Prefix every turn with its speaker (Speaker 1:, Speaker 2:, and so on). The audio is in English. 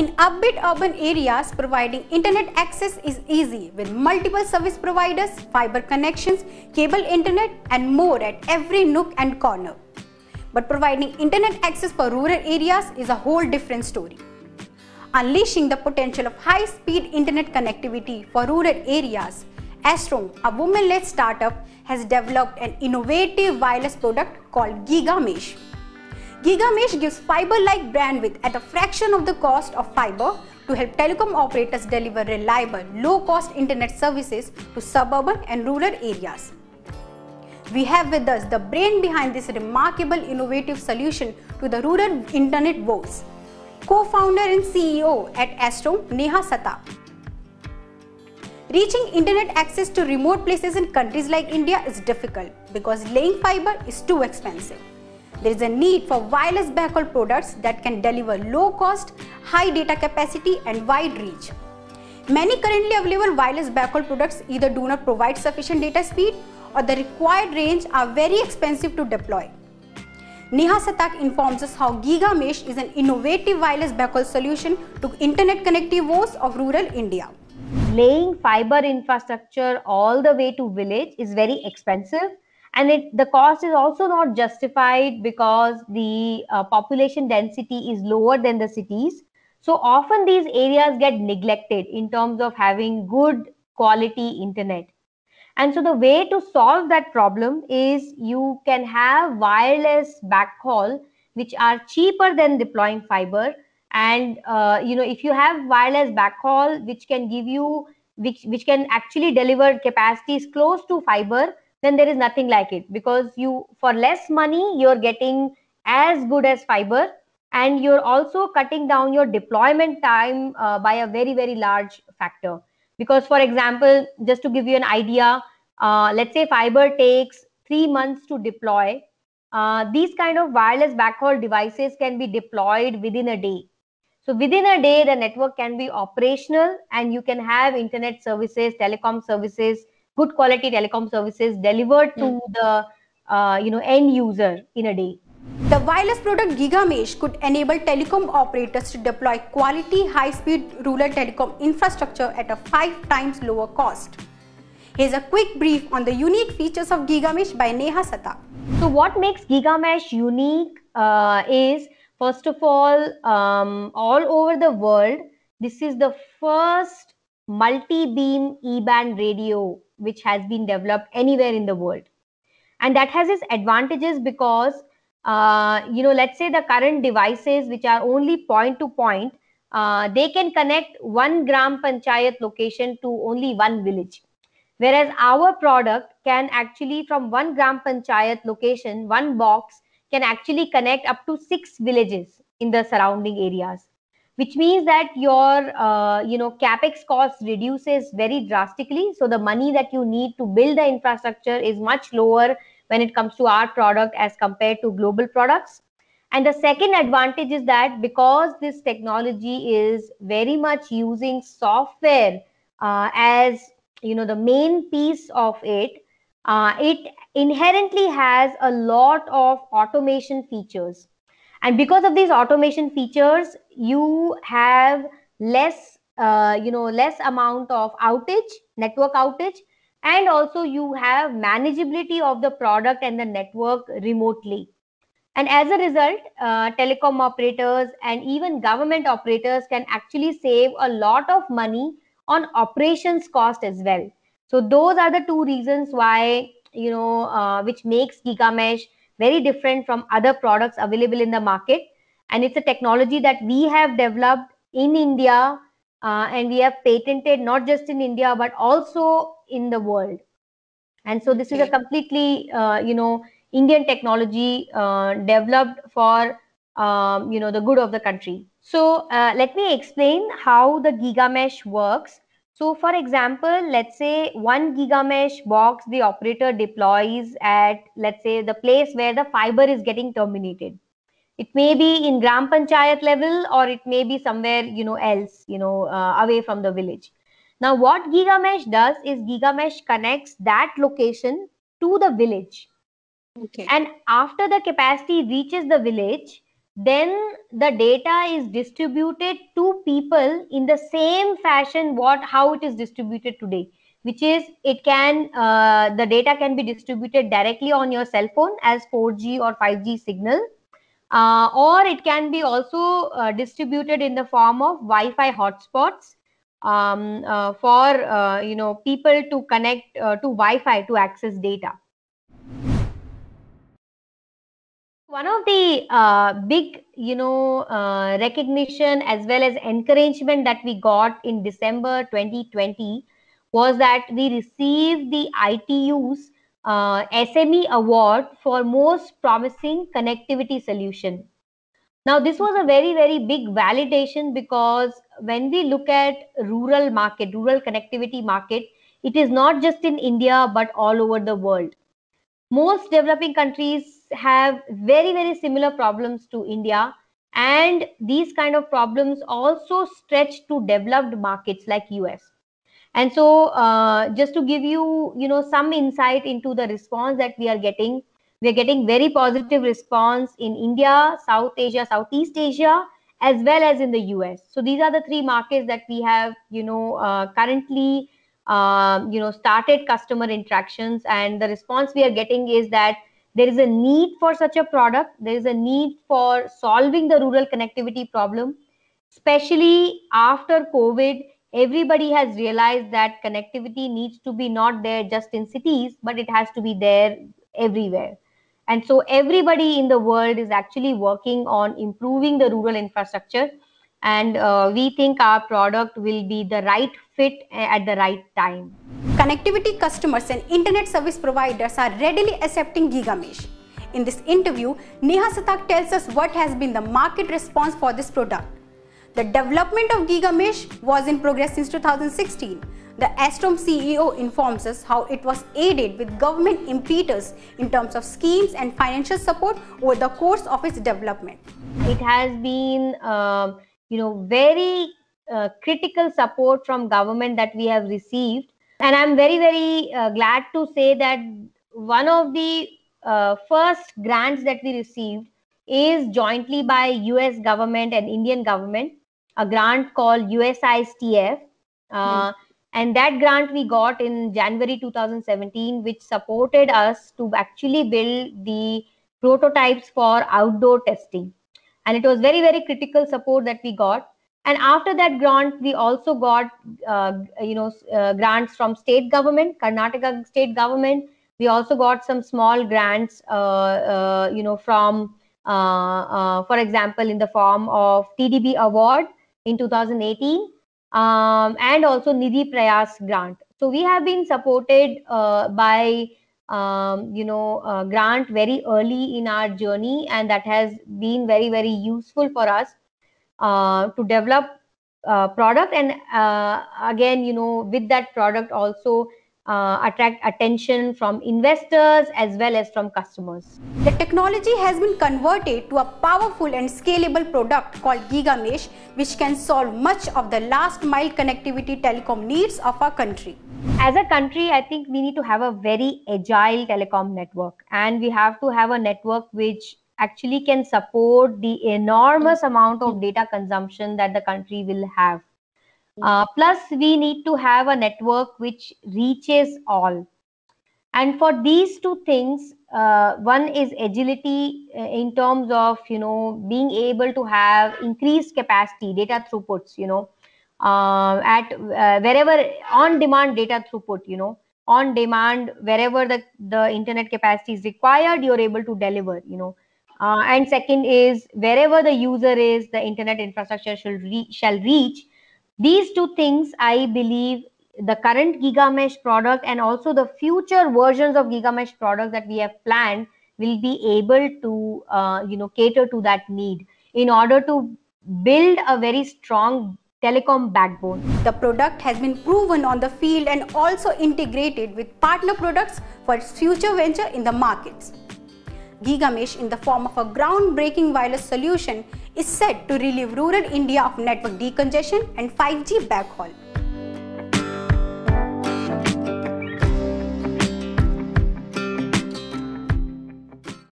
Speaker 1: In upbeat urban areas, providing internet access is easy with multiple service providers, fiber connections, cable internet and more at every nook and corner. But providing internet access for rural areas is a whole different story. Unleashing the potential of high-speed internet connectivity for rural areas, Astrome, a woman-led startup, has developed an innovative wireless product called GigaMesh. GigaMesh gives fiber-like bandwidth at a fraction of the cost of fiber to help telecom operators deliver reliable, low-cost internet services to suburban and rural areas. We have with us the brain behind this remarkable innovative solution to the rural internet woes, co-founder and CEO at Astrome, Neha Satta. Reaching internet access to remote places in countries like India is difficult because laying fiber is too expensive. There is a need for wireless backhaul products that can deliver low cost, high data capacity and wide reach. Many currently available wireless backhaul products either do not provide sufficient data speed or the required range are very expensive to deploy. Neha Satta informs us how GigaMesh is an innovative wireless backhaul solution to internet connectivity woes of rural India.
Speaker 2: Laying fiber infrastructure all the way to village is very expensive, and the cost is also not justified because the population density is lower than the cities. So often these areas get neglected in terms of having good quality internet. And so the way to solve that problem is you can have wireless backhaul which are cheaper than deploying fiber. And if you have wireless backhaul which can give you which can actually deliver capacities close to fiber, then there is nothing like it, because you, for less money, you're getting as good as fiber, and you're also cutting down your deployment time by a very, very large factor. Because, for example, just to give you an idea, let's say fiber takes 3 months to deploy. These kind of wireless backhaul devices can be deployed within a day. So within a day, the network can be operational and you can have internet services, telecom services, good quality telecom services delivered to the end user in a day.
Speaker 1: The wireless product GigaMesh could enable telecom operators to deploy quality high-speed rural telecom infrastructure at a 5 times lower cost. Here's a quick brief on the unique features of GigaMesh by Neha Satta.
Speaker 2: So what makes GigaMesh unique is, first of all over the world, this is the first multi-beam E-band radio which has been developed anywhere in the world. And that has its advantages because, let's say the current devices which are only point to point, they can connect 1 gram panchayat location to only 1 village. Whereas our product can actually, from 1 gram panchayat location, 1 box can actually connect up to 6 villages in the surrounding areas, which means that your capex cost reduces very drastically. So the money that you need to build the infrastructure is much lower when it comes to our product as compared to global products. And the second advantage is that because this technology is very much using software as the main piece of it, it inherently has a lot of automation features. And because of these automation features, you have less amount of outage, network outage, and also you have manageability of the product and the network remotely. And as a result, telecom operators and even government operators can actually save a lot of money on operations cost as well. So those are the 2 reasons why, which makes GigaMesh very different from other products available in the market. And it's a technology that we have developed in India, and we have patented not just in India, but also in the world. And so this is a completely, Indian technology developed for, the good of the country. So let me explain how the GigaMesh works. So for example, let's say 1 GigaMesh box the operator deploys at, let's say, the place where the fiber is getting terminated. It may be in gram panchayat level, or it may be somewhere, else, away from the village. Now, what GigaMesh does is GigaMesh connects that location to the village. Okay. And after the capacity reaches the village, then the data is distributed to people in the same fashion how it is distributed today, which is the data can be distributed directly on your cell phone as 4G or 5G signal, or it can be also distributed in the form of Wi-Fi hotspots for people to connect to Wi-Fi to access data. One of the big, recognition as well as encouragement that we got in December 2020 was that we received the ITU's SME Award for Most Promising Connectivity Solution. Now, this was a very, very big validation, because when we look at rural connectivity market, it is not just in India, but all over the world. Most developing countries have very, very similar problems to India, and these kind of problems also stretch to developed markets like US. And so just to give you some insight into the response that we are getting very positive response in India, South Asia, Southeast Asia, as well as in the US. So these are the three markets that we have currently started customer interactions, and the response we are getting is that there is a need for such a product. There is a need for solving the rural connectivity problem, especially after COVID. Everybody has realized that connectivity needs to be not there just in cities, but it has to be there everywhere. And so everybody in the world is actually working on improving the rural infrastructure, and we think our product will be the right fit at the right time.
Speaker 1: Connectivity customers and internet service providers are readily accepting GigaMesh. In this interview, Neha Satak tells us what has been the market response for this product. The development of GigaMesh was in progress since 2016. The Astrome CEO informs us how it was aided with government impetus in terms of schemes and financial support over the course of its development.
Speaker 2: It has been very critical support from government that we have received, and I'm very, very glad to say that one of the first grants that we received is jointly by US government and Indian government, a grant called USISTF, and that grant we got in January 2017, which supported us to actually build the prototypes for outdoor testing. And it was very, very critical support that we got. And after that grant, we also got grants from state government, Karnataka state government. We also got some small grants from for example, in the form of TDB award in 2018, and also Nidhi Prayas grant. So we have been supported by grant very early in our journey, and that has been very, very useful for us to develop product, and again, with that product also attract attention from investors as well as from customers.
Speaker 1: The technology has been converted to a powerful and scalable product called GigaMesh, which can solve much of the last mile connectivity telecom needs of our country.
Speaker 2: As a country, I think we need to have a very agile telecom network, and we have to have a network which actually can support the enormous amount of data consumption that the country will have. Plus, we need to have a network which reaches all. And for these two things, one is agility in terms of, being able to have increased capacity, data throughputs, at wherever on-demand data throughput, on demand, wherever the internet capacity is required, you're able to deliver, and second is wherever the user is, the internet infrastructure shall reach. These two things, I believe, the current GigaMesh product and also the future versions of GigaMesh products that we have planned will be able to, cater to that need in order to build a very strong telecom backbone.
Speaker 1: The product has been proven on the field and also integrated with partner products for its future venture in the markets. GigaMesh, in the form of a groundbreaking wireless solution, is set to relieve rural India of network decongestion and 5G backhaul.